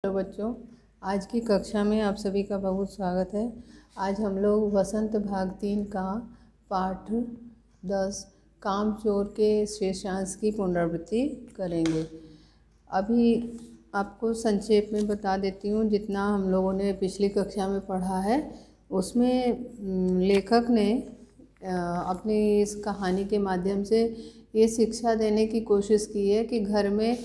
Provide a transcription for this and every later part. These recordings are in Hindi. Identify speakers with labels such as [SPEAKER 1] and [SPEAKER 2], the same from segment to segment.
[SPEAKER 1] हेलो बच्चों, आज की कक्षा में आप सभी का बहुत स्वागत है। आज हम लोग वसंत भाग 3 का पाठ 10 कामचोर के शेषांश की पुनरावृत्ति करेंगे। अभी आपको संक्षेप में बता देती हूँ, जितना हम लोगों ने पिछली कक्षा में पढ़ा है उसमें लेखक ने अपनी इस कहानी के माध्यम से ये शिक्षा देने की कोशिश की है कि घर में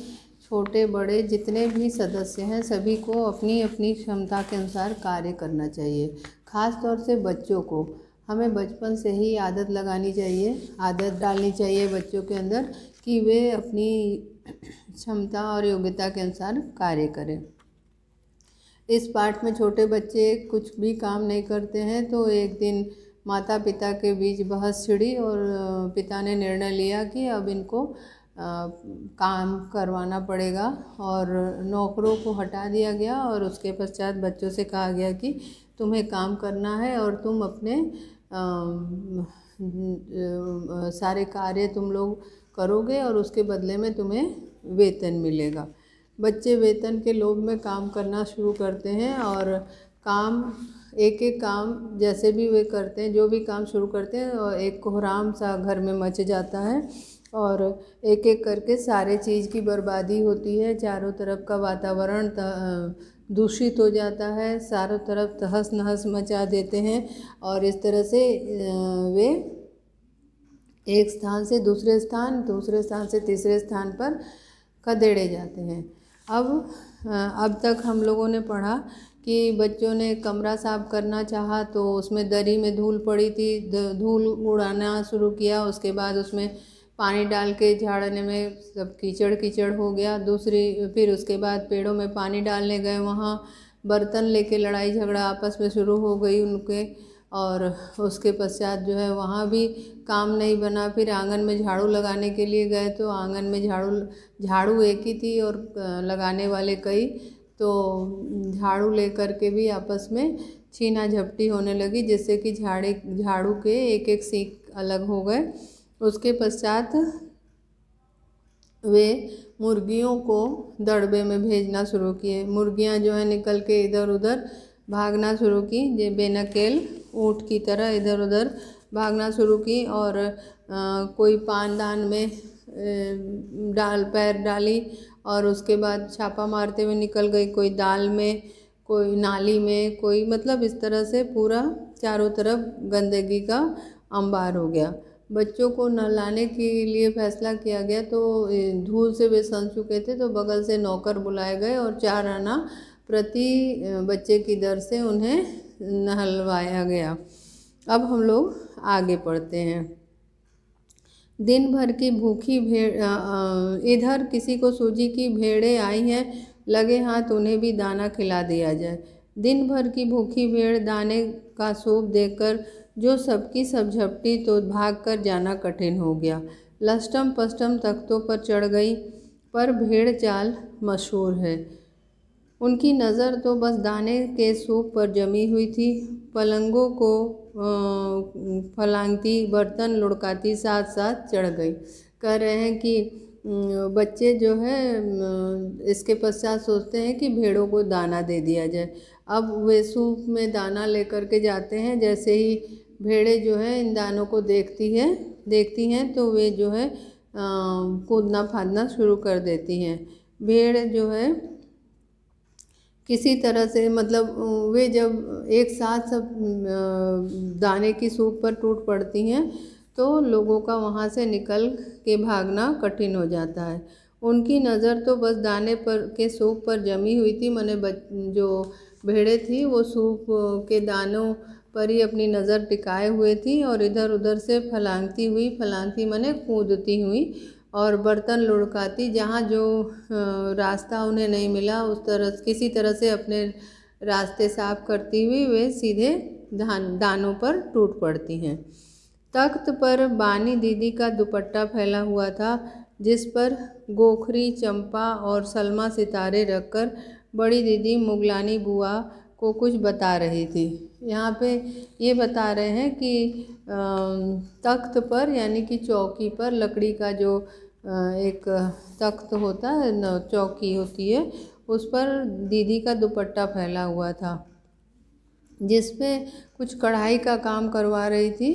[SPEAKER 1] छोटे बड़े जितने भी सदस्य हैं सभी को अपनी अपनी क्षमता के अनुसार कार्य करना चाहिए। ख़ास तौर से बच्चों को हमें बचपन से ही आदत लगानी चाहिए, आदत डालनी चाहिए बच्चों के अंदर कि वे अपनी क्षमता और योग्यता के अनुसार कार्य करें। इस पाठ में छोटे बच्चे कुछ भी काम नहीं करते हैं, तो एक दिन माता पिता के बीच बहस छिड़ी और पिता ने निर्णय लिया कि अब इनको काम करवाना पड़ेगा और नौकरों को हटा दिया गया और उसके पश्चात बच्चों से कहा गया कि तुम्हें काम करना है और तुम अपने सारे कार्य तुम लोग करोगे और उसके बदले में तुम्हें वेतन मिलेगा। बच्चे वेतन के लोभ में काम करना शुरू करते हैं और काम एक एक काम जैसे भी वे करते हैं, जो भी काम शुरू करते हैं, और एक कोहराम सा घर में मच जाता है और एक एक करके सारे चीज़ की बर्बादी होती है। चारों तरफ का वातावरण दूषित हो जाता है, चारों तरफ तहस नहस मचा देते हैं और इस तरह से वे एक स्थान से दूसरे स्थान, दूसरे स्थान से तीसरे स्थान पर खदेड़े जाते हैं। अब तक हम लोगों ने पढ़ा कि बच्चों ने कमरा साफ करना चाहा तो उसमें दरी में धूल पड़ी थी, धूल उड़ाना शुरू किया, उसके बाद उसमें पानी डाल के झाड़ने में सब कीचड़ कीचड़ हो गया। फिर उसके बाद पेड़ों में पानी डालने गए, वहाँ बर्तन लेके लड़ाई झगड़ा आपस में शुरू हो गई उनके, और उसके पश्चात जो है वहाँ भी काम नहीं बना। फिर आंगन में झाड़ू लगाने के लिए गए तो आंगन में झाड़ू एक ही थी और लगाने वाले कई, तो झाड़ू लेकर के भी आपस में छीना झपटी होने लगी, जिससे कि झाड़ू के एक एक सीख अलग हो गए। उसके पश्चात वे मुर्गियों को दड़बे में भेजना शुरू किए। मुर्गियां जो है निकल के इधर उधर भागना शुरू की, जे बेनकेल ऊँट की तरह इधर उधर भागना शुरू की और कोई पानदान में पैर डाली और उसके बाद छापा मारते हुए निकल गई, कोई दाल में, कोई नाली में, कोई मतलब इस तरह से पूरा चारों तरफ गंदगी का अंबार हो गया। बच्चों को नहलाने के लिए फैसला किया गया तो धूल से वे सन चुके थे, तो बगल से नौकर बुलाए गए और 4 आना प्रति बच्चे की दर से उन्हें नहलवाया गया। अब हम लोग आगे पढ़ते हैं। दिन भर की भूखी भेड़, इधर किसी को सूजी की भेड़ें आई हैं, लगे हाथ उन्हें भी दाना खिला दिया जाए। दिन भर की भूखी भेड़ दाने का सूप देकर जो सबकी सब झपटी तो भाग कर जाना कठिन हो गया। लष्टम पष्टम तख्तों पर चढ़ गई, पर भेड़ चाल मशहूर है। उनकी नज़र तो बस दाने के सूप पर जमी हुई थी। पलंगों को फलांगती, बर्तन लुढ़काती साथ साथ चढ़ गई। कह रहे हैं कि बच्चे जो है इसके पश्चात सोचते हैं कि भेड़ों को दाना दे दिया जाए। अब वे सूप में दाना लेकर के जाते हैं, जैसे ही भेड़ें जो है इन दानों को देखती हैं तो वे जो है कूदना फादना शुरू कर देती हैं। भेड़ जो है किसी तरह से मतलब वे जब एक साथ सब दाने की सूप पर टूट पड़ती हैं तो लोगों का वहाँ से निकल के भागना कठिन हो जाता है। उनकी नज़र तो बस दाने पर के सूप पर जमी हुई थी, माने जो भेड़ें थी वो सूप के दानों पर ही अपनी नज़र टिकाए हुए थी और इधर उधर से फलांगती माने कूदती हुई और बर्तन लुढ़काती, जहाँ जो रास्ता उन्हें नहीं मिला उस तरह किसी तरह से अपने रास्ते साफ करती हुई वे सीधे दानों पर टूट पड़ती हैं। तख्त पर बानी दीदी का दुपट्टा फैला हुआ था, जिस पर गोखरी, चंपा और सलमा सितारे रखकर बड़ी दीदी मुगलानी बुआ को कुछ बता रही थी। यहाँ पे ये बता रहे हैं कि तख्त पर यानी कि चौकी पर लकड़ी का जो एक तख्त होता है, चौकी होती है, उस पर दीदी का दुपट्टा फैला हुआ था, जिस पे कुछ कढ़ाई का काम करवा रही थी।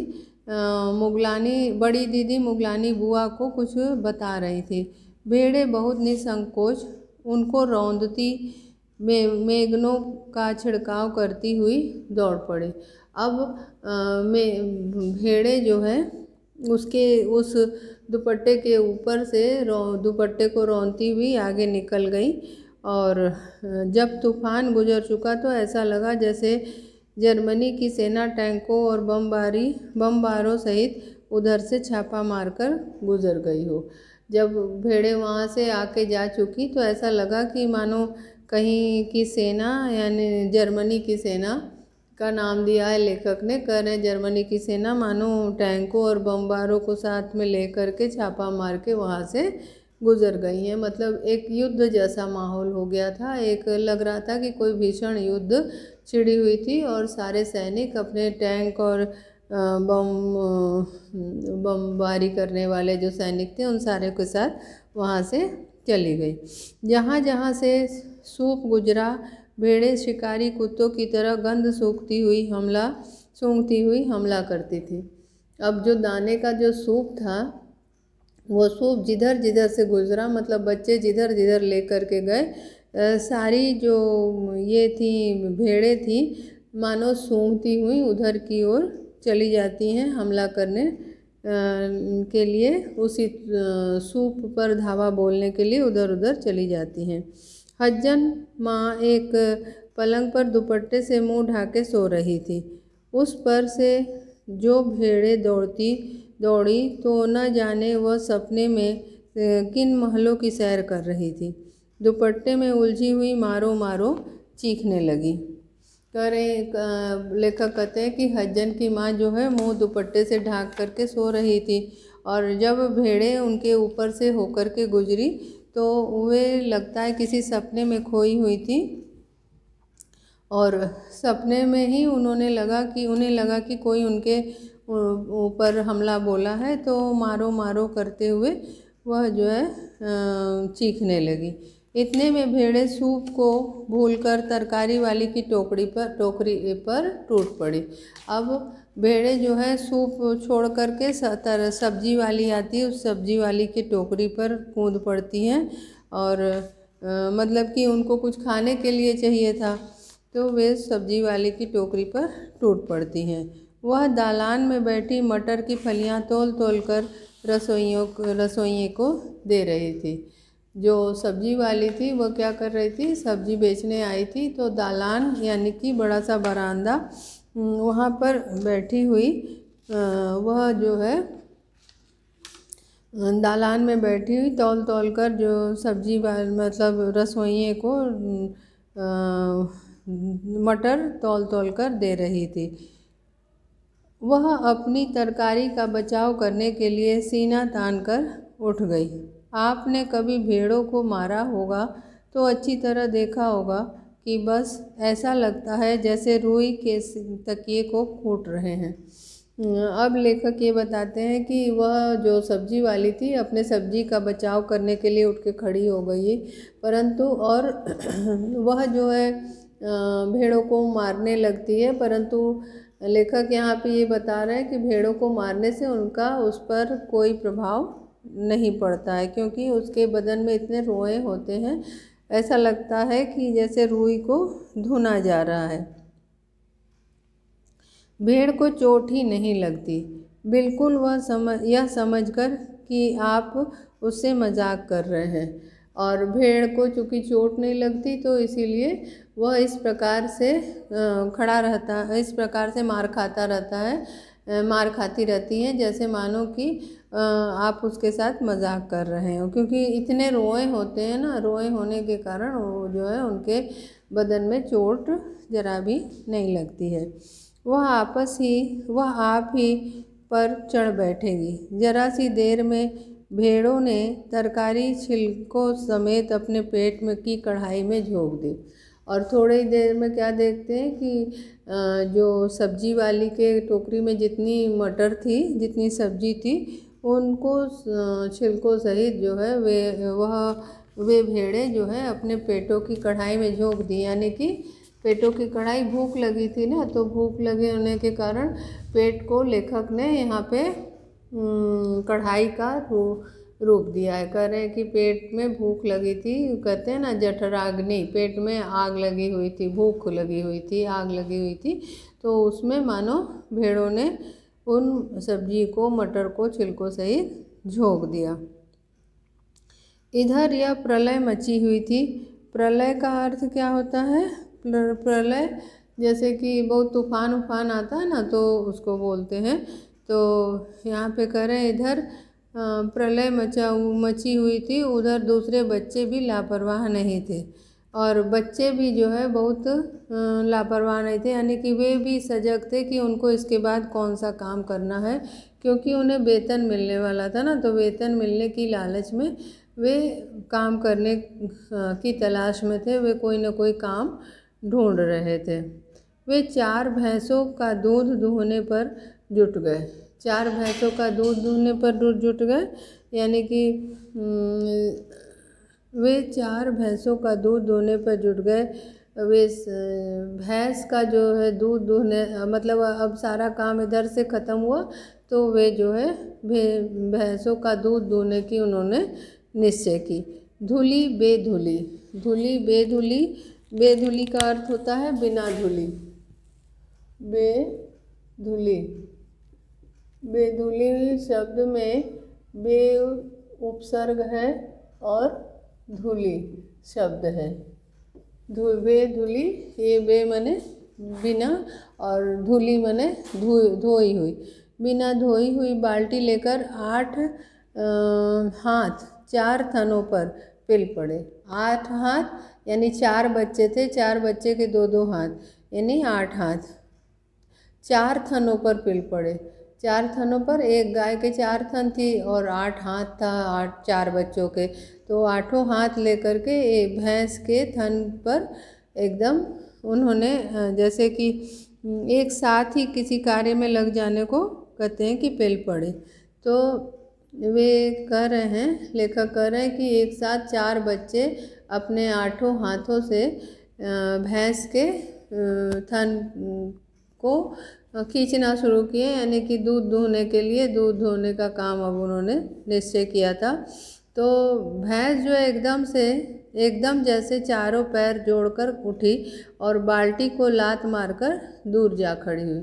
[SPEAKER 1] मुगलानी बड़ी दीदी मुगलानी बुआ को कुछ बता रही थी। भेड़ें बहुत निसंकोच उनको रौंदती मेघनों का छिड़काव करती हुई दौड़ पड़ी। अब भेड़ें जो है उसके उस दुपट्टे के ऊपर से दुपट्टे को रौंदती हुई आगे निकल गई, और जब तूफान गुजर चुका तो ऐसा लगा जैसे जर्मनी की सेना टैंकों और बमबारों सहित उधर से छापा मारकर गुजर गई हो। जब भेड़ें वहाँ से आके जा चुकी तो ऐसा लगा कि मानो कहीं की सेना, यानी जर्मनी की सेना का नाम दिया है लेखक ने, कह रहे जर्मनी की सेना मानो टैंकों और बमबारों को साथ में लेकर के छापा मार के वहाँ से गुजर गई हैं। मतलब एक युद्ध जैसा माहौल हो गया था। एक लग रहा था कि कोई भीषण युद्ध छिड़ी हुई थी और सारे सैनिक अपने टैंक और बमबारी करने वाले जो सैनिक थे उन सारे के साथ वहाँ से चली गई। जहाँ जहाँ से सूप गुजरा भेड़ें शिकारी कुत्तों की तरह गंध सूंघती हुई हमला करती थी। अब जो दाने का जो सूप था वो सूप जिधर जिधर से गुजरा, मतलब बच्चे जिधर जिधर लेकर के गए, सारी जो ये थी भेड़ें थी मानो सूंघती हुई उधर की ओर चली जाती हैं हमला करने के लिए, उसी सूप पर धावा बोलने के लिए उधर उधर चली जाती हैं। हज्जन माँ एक पलंग पर दुपट्टे से मुंह ढाके सो रही थी। उस पर से जो भेड़ें दौड़ी तो न जाने वह सपने में किन महलों की सैर कर रही थी। दुपट्टे में उलझी हुई मारो मारो चीखने लगी। लेखक कहते हैं कि हज्जन की माँ जो है मुंह दुपट्टे से ढाक करके सो रही थी, और जब भेड़ें उनके ऊपर से होकर के गुजरी तो वे लगता है किसी सपने में खोई हुई थी, और सपने में ही उन्हें लगा कि कोई उनके ऊपर हमला बोला है, तो मारो मारो करते हुए वह जो है चीखने लगी। इतने में भेड़ें सूप को भूलकर तरकारी वाली की टोकरी पर टूट पड़ी। अब भेड़ें जो है सूप छोड़ करके सब्जी वाली आती है, उस सब्जी वाली की टोकरी पर कूद पड़ती हैं, और मतलब कि उनको कुछ खाने के लिए चाहिए था, तो वे सब्जी वाली की टोकरी पर टूट पड़ती हैं। वह दालान में बैठी मटर की फलियां तोल तोल कर रसोइये को दे रही थी। जो सब्जी वाली थी वह क्या कर रही थी, सब्जी बेचने आई थी, तो दालान यानी कि बड़ा सा बरामदा, वहाँ पर बैठी हुई वह जो है दालान में बैठी हुई तौल तौल कर जो सब्जी मतलब रसोइये को मटर तौल तौल कर दे रही थी। वह अपनी तरकारी का बचाव करने के लिए सीना तान कर उठ गई। आपने कभी भेड़ों को मारा होगा तो अच्छी तरह देखा होगा कि बस ऐसा लगता है जैसे रुई के तकिए को कूट रहे हैं। अब लेखक ये बताते हैं कि वह जो सब्जी वाली थी अपने सब्जी का बचाव करने के लिए उठ के खड़ी हो गई, परंतु और वह जो है भेड़ों को मारने लगती है, परंतु लेखक यहाँ पे ये बता रहे हैं कि भेड़ों को मारने से उनका उस पर कोई प्रभाव नहीं पड़ता है, क्योंकि उसके बदन में इतने रोए होते हैं, ऐसा लगता है कि जैसे रुई को धुना जा रहा है। भेड़ को चोट ही नहीं लगती, बिल्कुल वह यह समझकर कि आप उससे मजाक कर रहे हैं, और भेड़ को चूँकि चोट नहीं लगती तो इसीलिए वह इस प्रकार से खड़ा रहता है, इस प्रकार से मार खाती रहती हैं जैसे मानो कि आप उसके साथ मजाक कर रहे हो, क्योंकि इतने रोए होते हैं ना, रोए होने के कारण वो जो है उनके बदन में चोट जरा भी नहीं लगती है। वह आप ही पर चढ़ बैठेगी। जरा सी देर में भेड़ों ने तरकारी छिलकों समेत अपने पेट में की कढ़ाई में झोंक दी, और थोड़ी देर में क्या देखते हैं कि जो सब्जी वाली के टोकरी में जितनी मटर थी, जितनी सब्जी थी, उनको छिलकों सहित जो है वह वे भेड़ें जो है अपने पेटों की कढ़ाई में झोंक दी, यानी कि पेटों की कढ़ाई, भूख लगी थी ना, तो भूख लगे होने के कारण पेट को लेखक ने यहाँ पे कढ़ाई का रूप दिया है। कह रहे हैं कि पेट में भूख लगी थी, कहते हैं ना जठराग्नि, पेट में आग लगी हुई थी, भूख लगी हुई थी, आग लगी हुई थी, तो उसमें मानो भेड़ों ने उन सब्जी को, मटर को छिलकों सहित झोंक दिया। इधर यह प्रलय मची हुई थी। प्रलय का अर्थ क्या होता है? प्रलय जैसे कि बहुत तूफान उफान आता है ना, तो उसको बोलते हैं। तो यहाँ पे कह रहे हैं इधर प्रलय मची हुई थी, उधर दूसरे बच्चे भी लापरवाह नहीं थे, और बच्चे भी जो है बहुत लापरवाह नहीं थे, यानी कि वे भी सजग थे कि उनको इसके बाद कौन सा काम करना है, क्योंकि उन्हें वेतन मिलने वाला था ना, तो वेतन मिलने की लालच में वे काम करने की तलाश में थे, वे कोई न कोई काम ढूंढ रहे थे। वे 4 भैंसों का दूध दूहने पर जुट गए। 4 भैंसों का दूध दूहने पर जुट गए, यानी कि वे 4 भैंसों का दूध दूहने पर जुट गए। वे भैंस का जो है दूध दूहने, मतलब अब सारा काम इधर से ख़त्म हुआ, तो वे जो है भैंसों का दूध दूहने की उन्होंने निश्चय की। धुली बेधुली, धुली बेधुली, बेधुली का अर्थ होता है बिना धुली। बेधुली, बेधुली शब्द में बे उपसर्ग है और धुली शब्द है। बेधुली, ये बे मने बिना और धुली मने धोई हुई। बिना धोई हुई बाल्टी लेकर 8 हाथ 4 थनों पर पिल पड़े। 8 हाथ यानी 4 बच्चे थे, 4 बच्चे के 2-2 हाथ, यानी 8 हाथ 4 थनों पर पिल पड़े। 4 थनों पर, एक गाय के 4 थन थी और 8 हाथ था 4 बच्चों के, तो 8 हाथ लेकर के एक भैंस के थन पर एकदम उन्होंने, जैसे कि एक साथ ही किसी कार्य में लग जाने को कहते हैं कि पिल पड़े। तो वे कह रहे हैं, लेखक कह रहे हैं कि एक साथ 4 बच्चे अपने 8 हाथों से भैंस के थन को खींचना शुरू किए, यानी कि दूध दूहने के लिए, दूध धोने का काम अब उन्होंने निश्चय किया था। तो भैंस जो एकदम जैसे चारों पैर जोड़कर उठी और बाल्टी को लात मारकर दूर जा खड़ी हुई।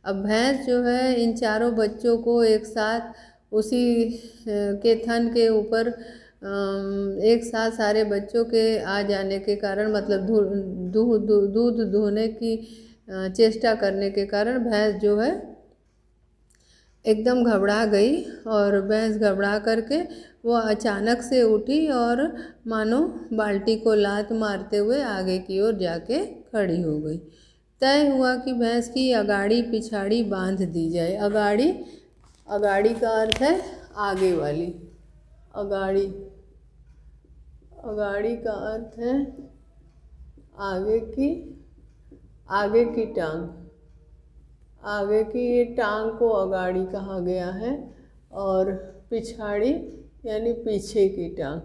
[SPEAKER 1] अब भैंस जो है इन 4 बच्चों को एक साथ उसी के थन के ऊपर एक साथ सारे बच्चों के आ जाने के कारण, मतलब दूध दूहने की चेष्टा करने के कारण भैंस जो है एकदम घबरा गई, और भैंस घबरा करके वो अचानक से उठी और मानो बाल्टी को लात मारते हुए आगे की ओर जाके खड़ी हो गई। तय हुआ कि भैंस की अगाड़ी पिछाड़ी बांध दी जाए। अगाड़ी का अर्थ है आगे वाली। अगाड़ी का अर्थ है आगे की टांग। आगे की ये टांग को अगाड़ी कहा गया है, और पिछाड़ी यानी पीछे की टांग।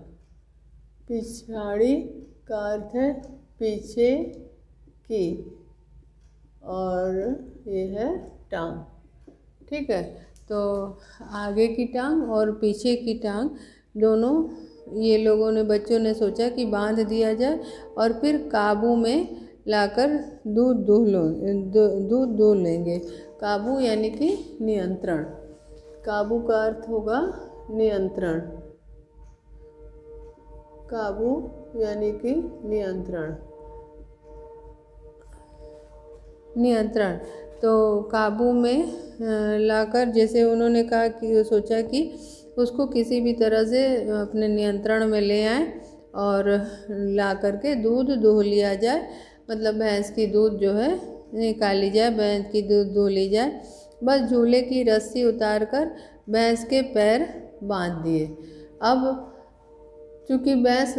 [SPEAKER 1] पिछाड़ी का अर्थ है पीछे की, और ये है टांग। ठीक है, तो आगे की टांग और पीछे की टांग दोनों ये लोगों ने, बच्चों ने सोचा कि बांध दिया जाए, और फिर काबू में लाकर दूध दूह लेंगे। काबू यानी कि नियंत्रण। काबू का अर्थ होगा नियंत्रण। काबू यानी कि नियंत्रण। तो काबू में लाकर, जैसे उन्होंने कहा कि सोचा कि उसको किसी भी तरह से अपने नियंत्रण में ले आए और ला करके दूध दूह लिया जाए, मतलब भैंस की दूध जो है निकाली जाए, भैंस की दूध दूह ली जाए। बस झूले की रस्सी उतारकर भैंस के पैर बांध दिए। अब चूँकि भैंस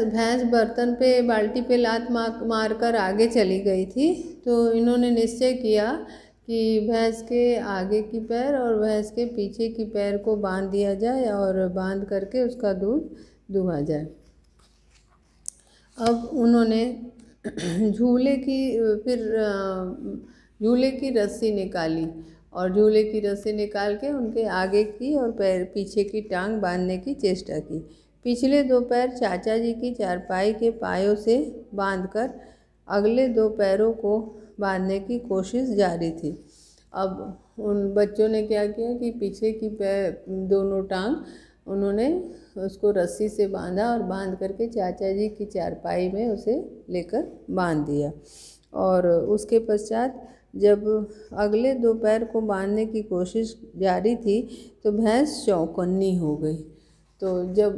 [SPEAKER 1] बर्तन पे, बाल्टी पे लात मारकर आगे चली गई थी, तो इन्होंने निश्चय किया कि भैंस के आगे की पैर और भैंस के पीछे की पैर को बांध दिया जाए, और बांध करके उसका दूध दुहा जाए। अब उन्होंने झूले की फिर झूले की रस्सी निकाली और झूले की रस्सी निकाल के उनके आगे की और पैर पीछे की टांग बांधने की चेष्टा की। पिछले दो पैर चाचा जी की चारपाई के पायों से बांधकर अगले दो पैरों को बांधने की कोशिश जारी थी। अब उन बच्चों ने क्या किया कि पीछे की पैर दोनों टांग उन्होंने उसको रस्सी से बांधा और बांध करके चाचा जी की चारपाई में उसे लेकर बांध दिया। और उसके पश्चात जब अगले दो पैर को बांधने की कोशिश जारी थी तो भैंस चौकन्नी हो गई। तो जब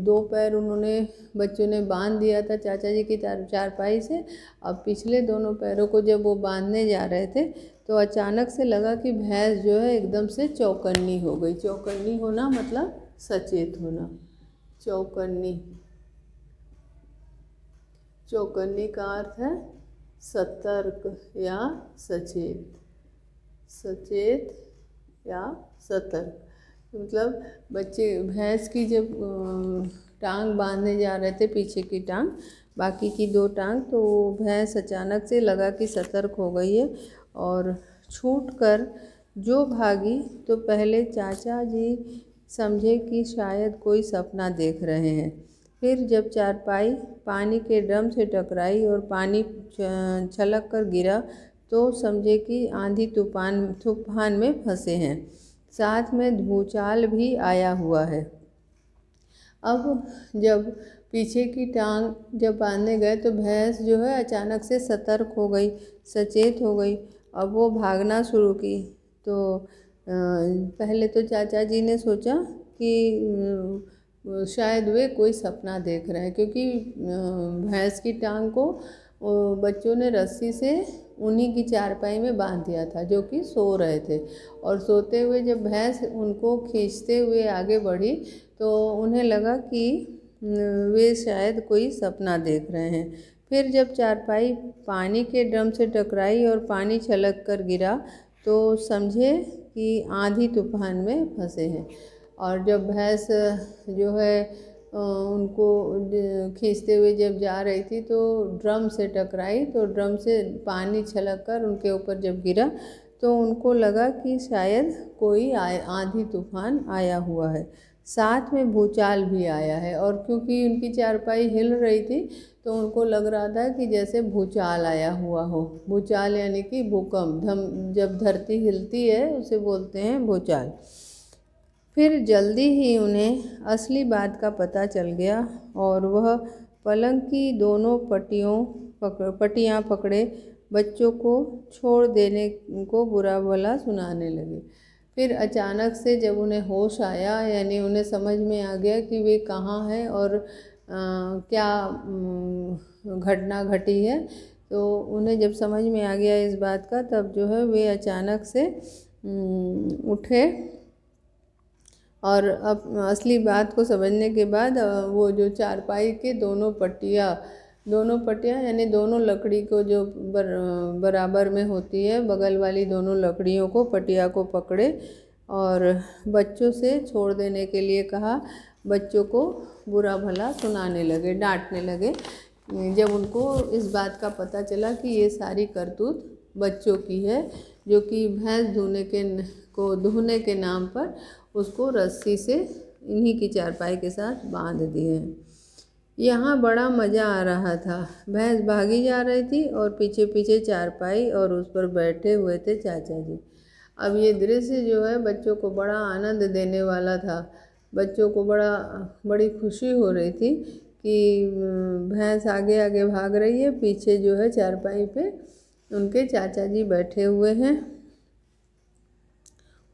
[SPEAKER 1] दो पैर उन्होंने बच्चों ने बांध दिया था चाचा जी की चारपाई से, अब पिछले दोनों पैरों को जब वो बांधने जा रहे थे तो अचानक से लगा कि भैंस जो है एकदम से चौकन्नी हो गई। चौकन्नी होना मतलब सचेत होना। चौकन्नी, चौकन्नी का अर्थ है सतर्क या सचेत, सचेत या सतर्क। मतलब बच्चे भैंस की जब टांग बांधने जा रहे थे, पीछे की टांग, बाकी की दो टांग, तो भैंस अचानक से लगा कि सतर्क हो गई है और छूटकर जो भागी तो पहले चाचा जी समझे कि शायद कोई सपना देख रहे हैं। फिर जब चारपाई पानी के ड्रम से टकराई और पानी छलक कर गिरा तो समझे कि आंधी तूफान में फंसे हैं, साथ में भूचाल भी आया हुआ है। अब जब पीछे की टांग जब बांधने गए तो भैंस जो है अचानक से सतर्क हो गई, सचेत हो गई। अब वो भागना शुरू की। तो पहले तो चाचा जी ने सोचा कि शायद वे कोई सपना देख रहे हैं, क्योंकि भैंस की टांग को बच्चों ने रस्सी से उन्हीं की चारपाई में बांध दिया था जो कि सो रहे थे। और सोते हुए जब भैंस उनको खींचते हुए आगे बढ़ी तो उन्हें लगा कि वे शायद कोई सपना देख रहे हैं। फिर जब चारपाई पानी के ड्रम से टकराई और पानी छलक कर गिरा तो समझे कि आंधी तूफान में फंसे हैं। और जब भैंस जो है उनको खींचते हुए जब जा रही थी तो ड्रम से टकराई, तो ड्रम से पानी छलक कर उनके ऊपर जब गिरा तो उनको लगा कि शायद कोई आंधी तूफान आया हुआ है, साथ में भूचाल भी आया है। और क्योंकि उनकी चारपाई हिल रही थी तो उनको लग रहा था कि जैसे भूचाल आया हुआ हो। भूचाल यानी कि भूकंप, जब धरती हिलती है उसे बोलते हैं भूचाल। फिर जल्दी ही उन्हें असली बात का पता चल गया और वह पलंग की दोनों पट्टियाँ पकड़े बच्चों को छोड़ देने को बुरा भला सुनाने लगे। फिर अचानक से जब उन्हें होश आया, यानी उन्हें समझ में आ गया कि वे कहाँ हैं और क्या घटना घटी है, तो उन्हें जब समझ में आ गया इस बात का, तब जो है वे अचानक से उठे और अब असली बात को समझने के बाद वो जो चारपाई के दोनों पट्टियाँ यानी दोनों लकड़ी को जो बराबर में होती है, बगल वाली दोनों लकड़ियों को, पट्टिया को पकड़े और बच्चों से छोड़ देने के लिए कहा। बच्चों को बुरा भला सुनाने लगे, डांटने लगे। जब उनको इस बात का पता चला कि ये सारी करतूत बच्चों की है, जो कि भैंस धोने के नाम पर उसको रस्सी से इन्हीं की चारपाई के साथ बांध दिए हैं। यहाँ बड़ा मज़ा आ रहा था। भैंस भागी जा रही थी और पीछे पीछे चारपाई और उस पर बैठे हुए थे चाचा जी। अब ये दृश्य जो है बच्चों को बड़ा आनंद देने वाला था। बच्चों को बड़ी खुशी हो रही थी कि भैंस आगे आगे भाग रही है, पीछे जो है चारपाई पे उनके चाचा जी बैठे हुए हैं।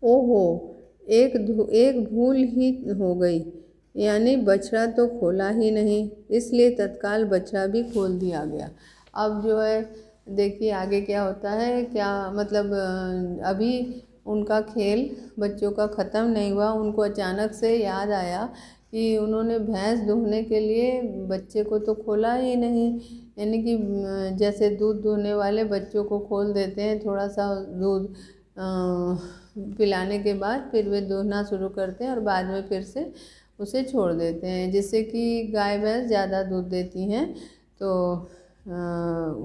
[SPEAKER 1] ओहो, एक भूल ही हो गई, यानी बछड़ा तो खोला ही नहीं, इसलिए तत्काल बछड़ा भी खोल दिया गया। अब जो है देखिए आगे क्या होता है, क्या मतलब अभी उनका खेल बच्चों का ख़त्म नहीं हुआ। उनको अचानक से याद आया कि उन्होंने भैंस दूहने के लिए बच्चे को तो खोला ही नहीं, यानी कि जैसे दूध दूहने वाले बच्चों को खोल देते हैं, थोड़ा सा दूध पिलाने के बाद फिर वे दूहना शुरू करते हैं और बाद में फिर से उसे छोड़ देते हैं, जिससे कि गाय भैंस ज़्यादा दूध देती हैं। तो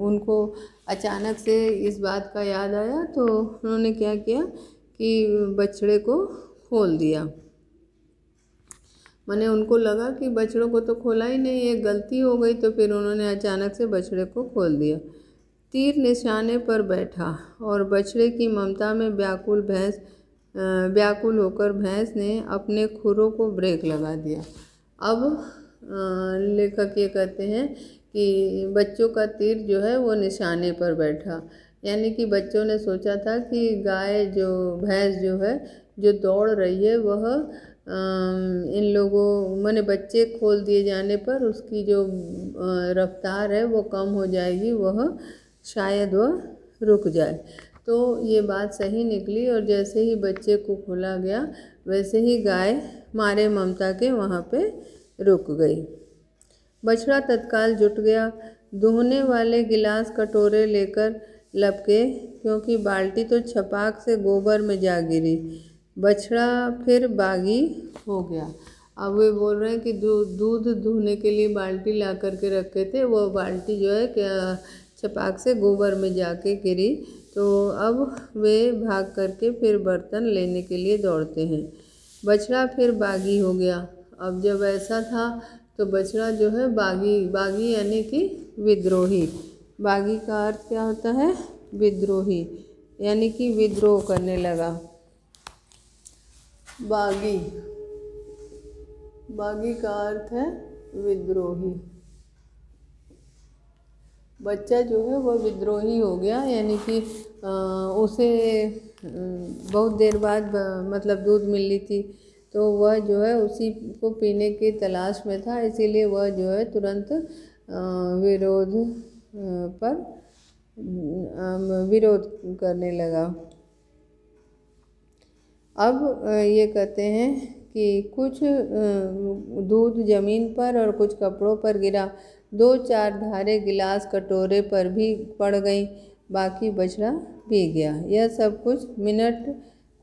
[SPEAKER 1] उनको अचानक से इस बात का याद आया, तो उन्होंने क्या किया कि बछड़े को खोल दिया। माने उनको लगा कि बछड़ों को तो खोला ही नहीं, एक गलती हो गई, तो फिर उन्होंने अचानक से बछड़े को खोल दिया। तीर निशाने पर बैठा और बछड़े की ममता में व्याकुल होकर भैंस ने अपने खुरों को ब्रेक लगा दिया। अब लेखक ये कहते हैं कि बच्चों का तीर जो है वो निशाने पर बैठा, यानी कि बच्चों ने सोचा था कि भैंस जो है जो दौड़ रही है वह इन लोगों माने बच्चे खोल दिए जाने पर उसकी जो रफ्तार है वो कम हो जाएगी, वह शायद वह रुक जाए। तो ये बात सही निकली, और जैसे ही बच्चे को खोला गया वैसे ही गाय मारे ममता के वहाँ पे रुक गई। बछड़ा तत्काल जुट गया, दूहने वाले गिलास कटोरे लेकर लपके, क्योंकि बाल्टी तो छपाक से गोबर में जा गिरी। बछड़ा फिर बागी हो गया। अब वे बोल रहे हैं कि दूध दूहने के लिए बाल्टी ला करके रखे थे, वो बाल्टी जो है क्या छपाक से गोबर में जाके गिरी। तो अब वे भाग करके फिर बर्तन लेने के लिए दौड़ते हैं। बछड़ा फिर बागी हो गया। अब जब ऐसा था तो बछड़ा जो है बागी यानी कि विद्रोही। बागी का अर्थ क्या होता है? विद्रोही, यानी कि विद्रोह करने लगा। बागी का अर्थ है विद्रोही। बच्चा जो है वह विद्रोही हो गया, यानी कि उसे बहुत देर बाद मतलब दूध मिली थी, तो वह जो है उसी को पीने की तलाश में था, इसीलिए वह जो है तुरंत विरोध करने लगा। अब ये कहते हैं कि कुछ दूध जमीन पर और कुछ कपड़ों पर गिरा, 2-4 धारें गिलास कटोरे पर भी पड़ गई, बाकी बछड़ा पी गया। यह सब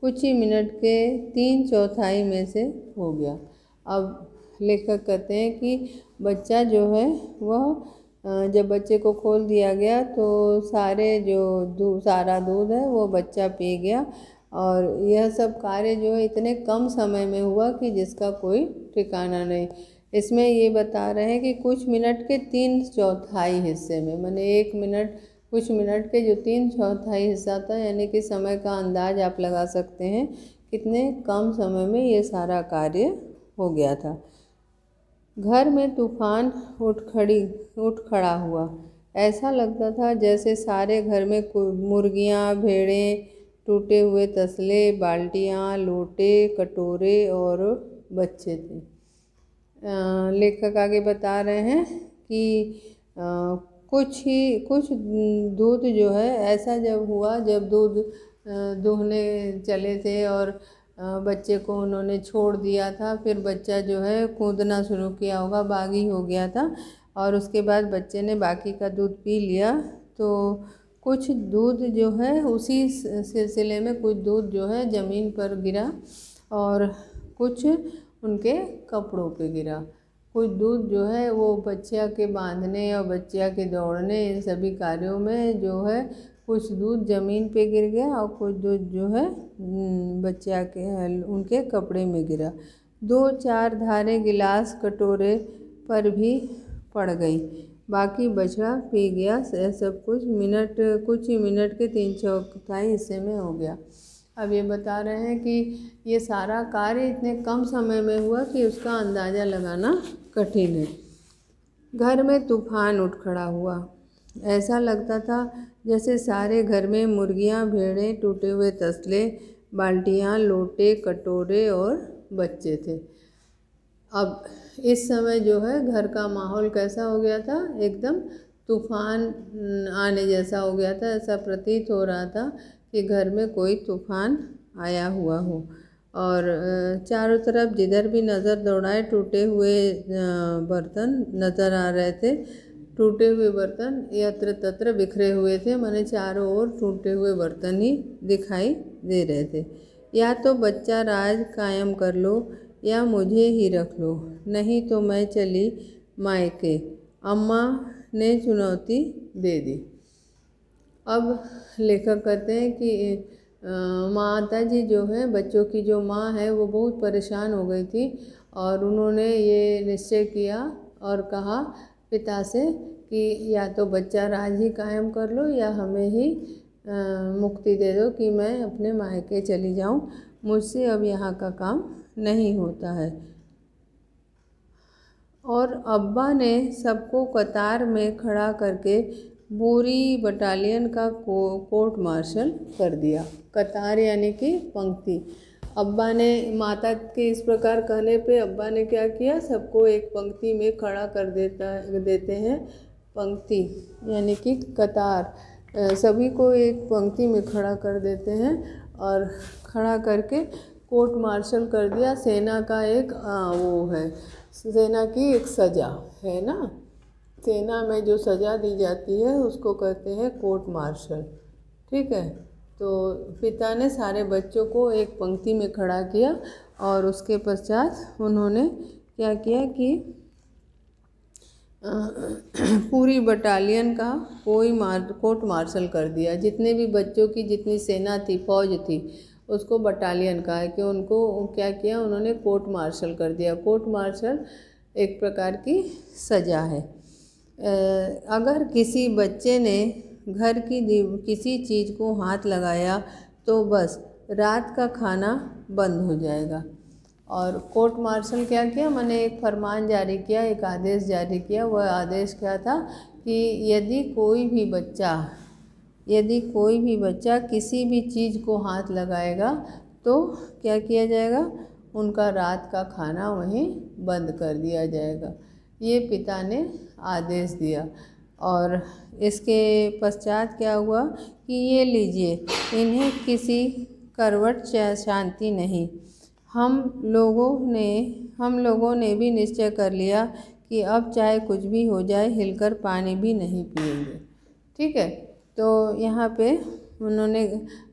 [SPEAKER 1] कुछ ही मिनट के 3/4 में से हो गया। अब लेखक कहते हैं कि बच्चा जो है वह जब बच्चे को खोल दिया गया तो सारा दूध है वो बच्चा पी गया, और यह सब कार्य जो है इतने कम समय में हुआ कि जिसका कोई ठिकाना नहीं। इसमें ये बता रहे हैं कि कुछ मिनट के 3/4 हिस्से में, माने 1 मिनट कुछ मिनट के जो 3/4 हिस्सा था, यानी कि समय का अंदाज आप लगा सकते हैं कितने कम समय में ये सारा कार्य हो गया था। घर में तूफान उठ खड़ा हुआ। ऐसा लगता था जैसे सारे घर में मुर्गियाँ, भेड़ें, टूटे हुए तसले, बाल्टियाँ, लोटे, कटोरे और बच्चे थे। लेखक आगे बता रहे हैं कि कुछ दूध जो है ऐसा जब हुआ, जब दूध दूहने चले थे और बच्चे को उन्होंने छोड़ दिया था, फिर बच्चा जो है कूदना शुरू किया होगा, बागी हो गया था, और उसके बाद बच्चे ने बाकी का दूध पी लिया। तो कुछ दूध जो है उसी सिलसिले में कुछ दूध जो है ज़मीन पर गिरा और कुछ उनके कपड़ों पे गिरा। कुछ दूध जो है वो बच्चा के बांधने और बच्चा के दौड़ने, इन सभी कार्यों में जो है कुछ दूध ज़मीन पे गिर गया और कुछ दूध जो है बच्चा के उनके कपड़े में गिरा। 2-4 धारें गिलास कटोरे पर भी पड़ गई, बाकी बछड़ा पी गया। सब कुछ ही मिनट के 3/4 हिस्से में हो गया। अब ये बता रहे हैं कि ये सारा कार्य इतने कम समय में हुआ कि उसका अंदाज़ा लगाना कठिन है। घर में तूफान उठ खड़ा हुआ। ऐसा लगता था जैसे सारे घर में मुर्गियाँ, भेड़ें, टूटे हुए तसले, बाल्टियाँ, लोटे, कटोरे और बच्चे थे। अब इस समय जो है घर का माहौल कैसा हो गया था? एकदम तूफान आने जैसा हो गया था। ऐसा प्रतीत हो रहा था कि घर में कोई तूफान आया हुआ हो। और चारों तरफ जिधर भी नज़र दौड़ाए टूटे हुए बर्तन नज़र आ रहे थे। टूटे हुए बर्तन यत्र तत्र बिखरे हुए थे, माने चारों ओर टूटे हुए बर्तन ही दिखाई दे रहे थे। या तो बच्चा राज कायम कर लो या मुझे ही रख लो, नहीं तो मैं चली मायके, अम्मा ने चुनौती दे दी। अब लेखक कहते हैं कि माता जी जो है, बच्चों की जो माँ है, वो बहुत परेशान हो गई थी और उन्होंने ये निश्चय किया और कहा पिता से कि या तो बच्चा राज ही कायम कर लो या हमें ही मुक्ति दे दो कि मैं अपने मायके चली जाऊं, मुझसे अब यहाँ का काम नहीं होता है। और अब्बा ने सबको कतार में खड़ा करके पूरी बटालियन का कोर्ट मार्शल कर दिया। कतार यानी कि पंक्ति। अब्बा ने, माता के इस प्रकार कहने पे अब्बा ने क्या किया, सबको एक पंक्ति में खड़ा कर देते हैं। पंक्ति यानी कि कतार, सभी को एक पंक्ति में खड़ा कर देते हैं और खड़ा करके कोर्ट मार्शल कर दिया। सेना का एक वो है, सेना की एक सज़ा है ना, सेना में जो सज़ा दी जाती है उसको कहते हैं कोर्ट मार्शल। ठीक है, तो पिता ने सारे बच्चों को एक पंक्ति में खड़ा किया और उसके पश्चात उन्होंने क्या किया कि पूरी बटालियन का कोर्ट मार्शल कर दिया। जितने भी बच्चों की जितनी सेना थी, फौज थी, उसको बटालियन का है कि उनको क्या किया, उन्होंने कोर्ट मार्शल कर दिया। कोर्ट मार्शल एक प्रकार की सज़ा है। अगर किसी बच्चे ने घर की किसी चीज़ को हाथ लगाया तो बस रात का खाना बंद हो जाएगा। और कोर्ट मार्शल क्या किया, मैंने एक फरमान जारी किया, एक आदेश जारी किया। वह आदेश क्या था कि यदि कोई भी बच्चा किसी भी चीज़ को हाथ लगाएगा तो क्या किया जाएगा, उनका रात का खाना वहीं बंद कर दिया जाएगा। ये पिता ने आदेश दिया। और इसके पश्चात क्या हुआ कि ये लीजिए, इन्हें किसी करवट शांति नहीं। हम लोगों ने भी निश्चय कर लिया कि अब चाहे कुछ भी हो जाए, हिलकर पानी भी नहीं पिएंगे। ठीक है, तो यहाँ पे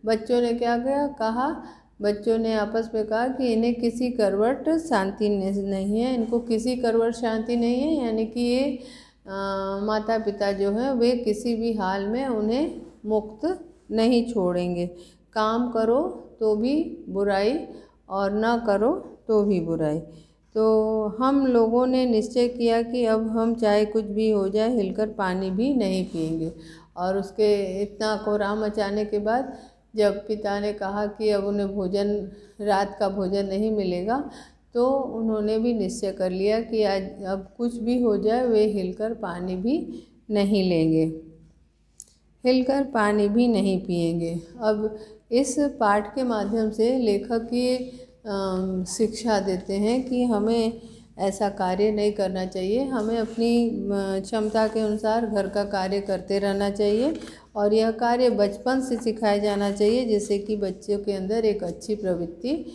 [SPEAKER 1] बच्चों ने क्या कहा, बच्चों ने आपस में कहा कि इन्हें किसी करवट शांति नहीं है, इनको किसी करवट शांति नहीं है, यानी कि ये माता पिता जो है वे किसी भी हाल में उन्हें मुक्त नहीं छोड़ेंगे। काम करो तो भी बुराई और ना करो तो भी बुराई। तो हम लोगों ने निश्चय किया कि अब हम चाहे कुछ भी हो जाए, हिलकर पानी भी नहीं पिएंगे। और उसके इतना कोहराम मचाने के बाद जब पिता ने कहा कि अब उन्हें रात का भोजन नहीं मिलेगा, तो उन्होंने भी निश्चय कर लिया कि आज अब कुछ भी हो जाए वे हिलकर पानी भी नहीं लेंगे, हिलकर पानी भी नहीं पिएंगे। अब इस पाठ के माध्यम से लेखक ये शिक्षा देते हैं कि हमें ऐसा कार्य नहीं करना चाहिए, हमें अपनी क्षमता के अनुसार घर का कार्य करते रहना चाहिए और यह कार्य बचपन से सिखाया जाना चाहिए, जिससे कि बच्चों के अंदर एक अच्छी प्रवृत्ति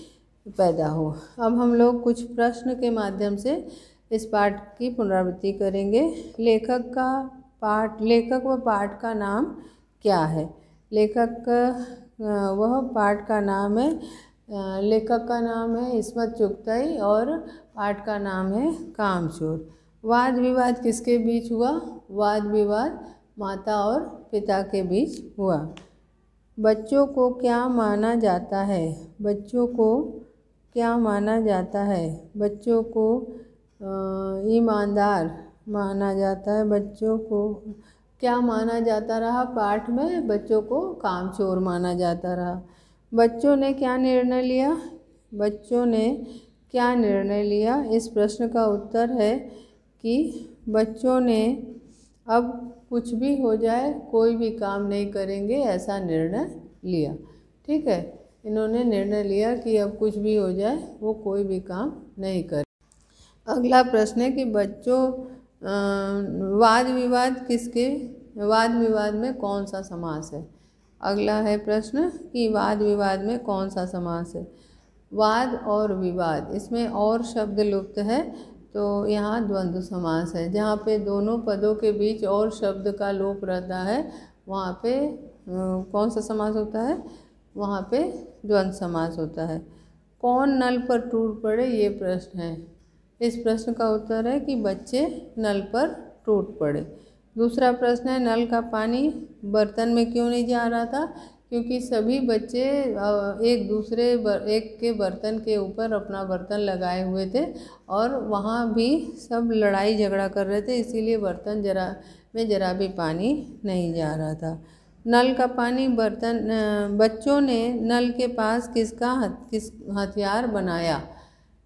[SPEAKER 1] पैदा हो। अब हम लोग कुछ प्रश्न के माध्यम से इस पाठ की पुनरावृत्ति करेंगे। लेखक व पाठ का नाम क्या है? लेखक का नाम है इस्मत चुगताई और पाठ का नाम है कामचोर। वाद विवाद किसके बीच हुआ? वाद विवाद माता और पिता के बीच हुआ। बच्चों को क्या माना जाता है? बच्चों को क्या माना जाता है? बच्चों को ईमानदार माना जाता है। बच्चों को क्या माना जाता रहा? पाठ में बच्चों को कामचोर माना जाता रहा। बच्चों ने क्या निर्णय लिया? बच्चों ने क्या निर्णय लिया? इस प्रश्न का उत्तर है कि बच्चों ने अब कुछ भी हो जाए कोई भी काम नहीं करेंगे, ऐसा निर्णय लिया। ठीक है, इन्होंने निर्णय लिया कि अब कुछ भी हो जाए वो कोई भी काम नहीं करे। अगला प्रश्न है कि बच्चों वाद विवाद में कौन सा समास है? अगला है प्रश्न कि वाद विवाद में कौन सा समास है? वाद और विवाद, इसमें और शब्द लुप्त है, तो यहाँ द्वंद्व समास है। जहाँ पे दोनों पदों के बीच और शब्द का लोप रहता है, वहाँ पे कौन सा समास होता है? वहाँ पे द्वंद्व समास होता है। कौन नल पर टूट पड़े, ये प्रश्न है। इस प्रश्न का उत्तर है कि बच्चे नल पर टूट पड़े। दूसरा प्रश्न है, नल का पानी बर्तन में क्यों नहीं जा रहा था? क्योंकि सभी बच्चे एक के बर्तन के ऊपर अपना बर्तन लगाए हुए थे और वहाँ भी सब लड़ाई झगड़ा कर रहे थे, इसीलिए बर्तन जरा भी पानी नहीं जा रहा था। नल का पानी बच्चों ने नल के पास किस हथियार बनाया?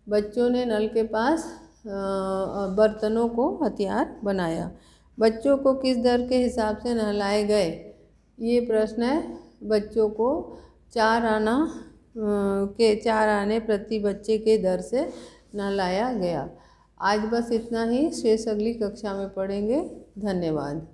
[SPEAKER 1] बच्चों ने नल के पास बर्तनों को हथियार बनाया। बच्चों को किस दर के हिसाब से नहलाए गए? ये प्रश्न है। बच्चों को 4 आने प्रति बच्चे के दर से नहलाया गया। आज बस इतना ही, शेष अगली कक्षा में पढ़ेंगे। धन्यवाद।